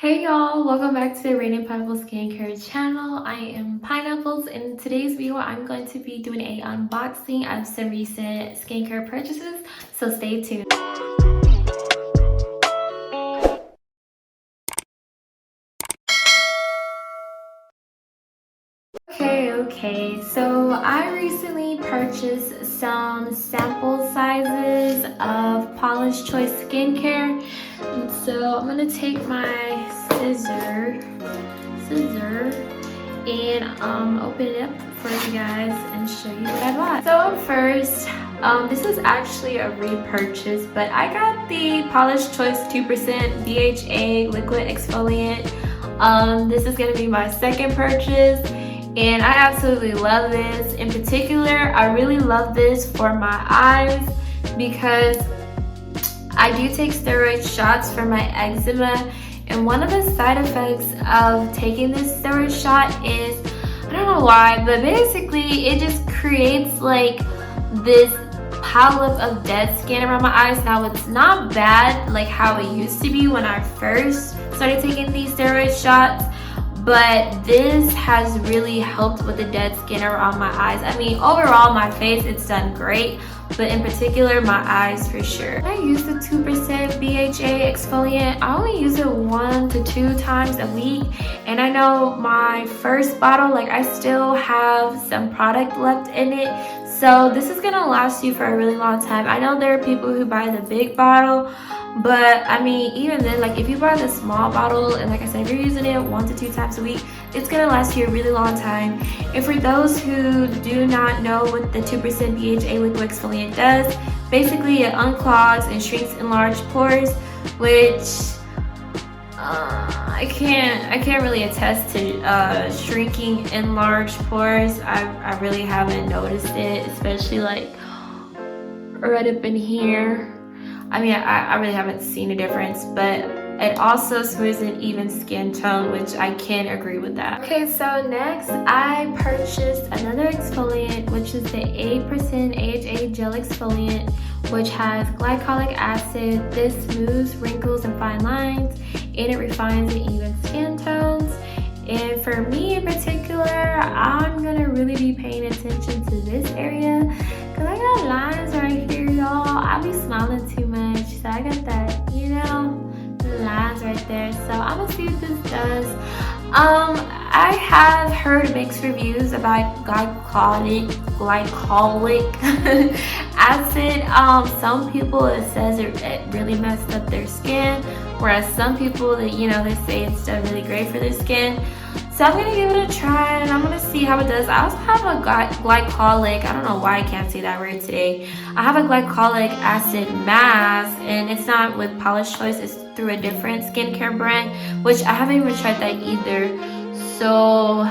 Hey y'all, welcome back to the Raining Pineapple Skincare channel. I am Pineapples, and in today's video I'm going to be doing a unboxing of some recent skincare purchases, so stay tuned. Okay, so I recently purchased some sample sizes of Paula's Choice skincare, and so I'm gonna take my scissor and open it up for you guys and show you what I bought. So first, this is actually a repurchase, but I got the Paula's Choice 2% BHA liquid exfoliant. This is gonna be my second purchase, and I absolutely love this. In particular, I really love this for my eyes because I do take steroid shots for my eczema, and one of the side effects of taking this steroid shot is, I don't know why, but basically it just creates like this pileup of dead skin around my eyes. Now it's not bad like how it used to be when I first started taking these steroid shots, but this has really helped with the dead skin around my eyes. I mean, overall my face, it's done great, but in particular my eyes for sure. I use the 2% BHA exfoliant. I only use it 1 to 2 times a week, and I know my first bottle, like I still have some product left in it, so this is gonna last you for a really long time. I know there are people who buy the big bottle, but I mean, even then, like if you buy the small bottle, and like I said, if you're using it 1 to 2 times a week, it's gonna last you a really long time. And for those who do not know what the 2% BHA liquid exfoliant does, basically it unclogs and shrinks enlarged pores, which I can't really attest to shrinking enlarged pores. I really haven't noticed it, especially like right up in here. I mean, I really haven't seen a difference, but it also smooths an even skin tone, which I can agree with that. Okay, so next I purchased another exfoliant, which is the 8% AHA gel exfoliant, which has glycolic acid. This smooths wrinkles and fine lines, and it refines an even skin tones. And for me in particular, I'm gonna really be paying attention to this area because I got lines right here, y'all. I be smiling too much, so I got that, you know, the lines right there. So I'm gonna see what this does. I have heard mixed reviews about glycolic acid. Some people, it says it really messed up their skin, whereas some people, that they say it's done really great for their skin. So I'm gonna give it a try, and I'm gonna see how it does. I also have a glycolic, I don't know why I can't say that word today. I have a glycolic acid mask, and it's not with Paula's Choice, it's through a different skincare brand, which I haven't even tried that either. So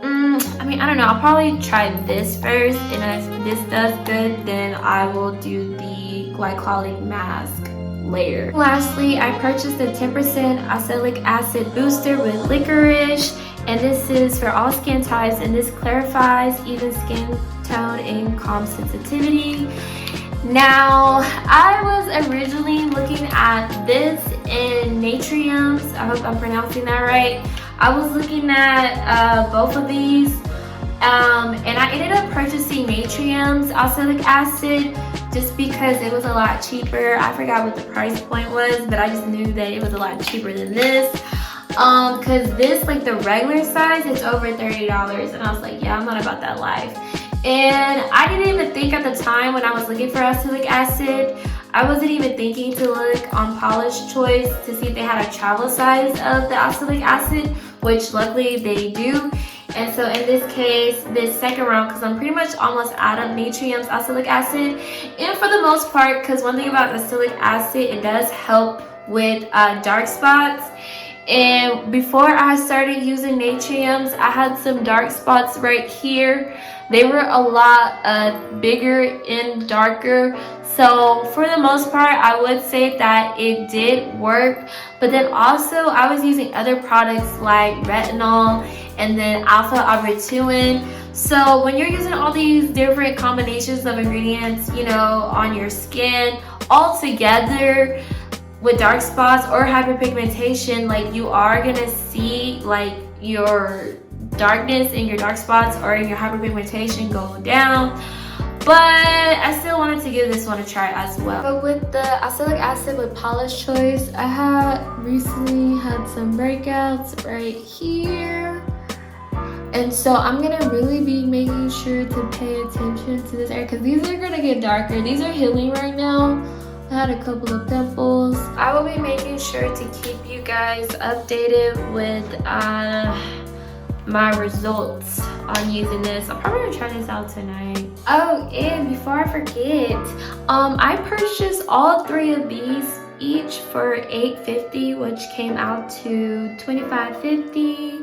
I mean, I don't know, I'll probably try this first, and if this does good, then I will do the glycolic mask later. Lastly, I purchased a 10% oxalic acid booster with licorice, and this is for all skin types, and this clarifies even skin tone and calms sensitivity. Now, I was originally looking at this in Natriums. I hope I'm pronouncing that right. I was looking at both of these, and I ended up purchasing Natrium's oxalic acid just because it was a lot cheaper. I forgot what the price point was, but I just knew that it was a lot cheaper than this. Cause this, like the regular size, it's over $30, and I was like, yeah, I'm not about that life. And I didn't even think at the time when I was looking for oxalic acid, I wasn't even thinking to look on Paula's Choice to see if they had a travel size of the oxalic acid, which luckily they do. And so in this case, this second round, because I'm pretty much almost out of Natrium's oxalic acid, and for the most part, because one thing about oxalic acid, it does help with dark spots. And before I started using Natrium's, I had some dark spots right here. They were a lot bigger and darker. So for the most part, I would say that it did work. But then also, I was using other products like retinol and then alpha arbutin. So when you're using all these different combinations of ingredients, on your skin all together, with dark spots or hyperpigmentation, like you are gonna see like your darkness and your dark spots or your hyperpigmentation go down. But I still wanted to give this one a try as well. But with the Oxalic acid with Paula's Choice, I had recently had some breakouts right here. And so I'm gonna really be making sure to pay attention to this area because these are gonna get darker. These are healing right now. I had a couple of pimples. I will be making sure to keep you guys updated with my results on using this. I'm probably gonna try this out tonight. Oh, and before I forget, I purchased all 3 of these each for $8.50, which came out to $25.50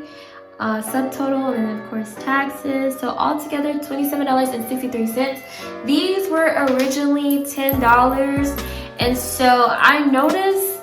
subtotal, and then of course taxes. So altogether $27.63. These were originally $10, and so I noticed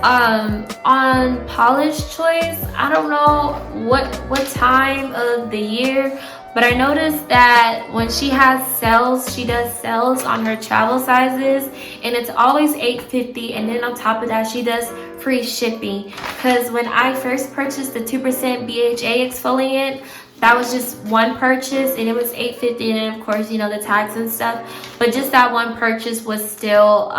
on Paula's Choice, I don't know what time of the year, but I noticed that when she has sales, she does sales on her travel sizes, and it's always $8.50, and then on top of that she does free shipping. Because when I first purchased the 2% BHA exfoliant, that was just one purchase and it was $8.50, and of course, you know, the tax and stuff, but just that one purchase was still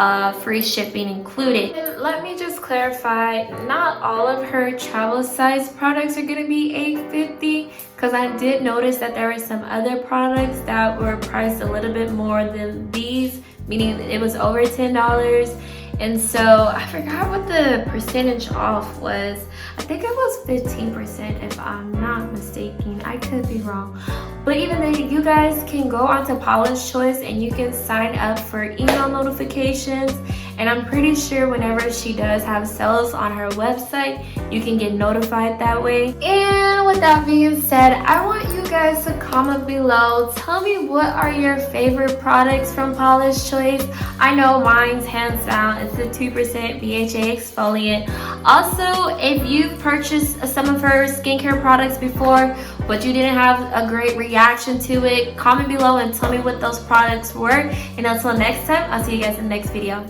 free shipping included. And let me just clarify, not all of her travel size products are going to be $8.50, because I did notice that there were some other products that were priced a little bit more than these, meaning it was over $10. And so I forgot what the percentage off was. I think it was 15% if I'm not mistaken. I could be wrong. But even then, you guys can go onto Paula's Choice and you can sign up for email notifications. And I'm pretty sure whenever she does have sales on her website, you can get notified that way. And with that being said, I want you guys to comment below. Tell me, what are your favorite products from Paula's Choice? I know mine's hands down, it's the 2% BHA exfoliant. Also, if you've purchased some of her skincare products before, but you didn't have a great reaction to it, comment below and tell me what those products were. And until next time, I'll see you guys in the next video.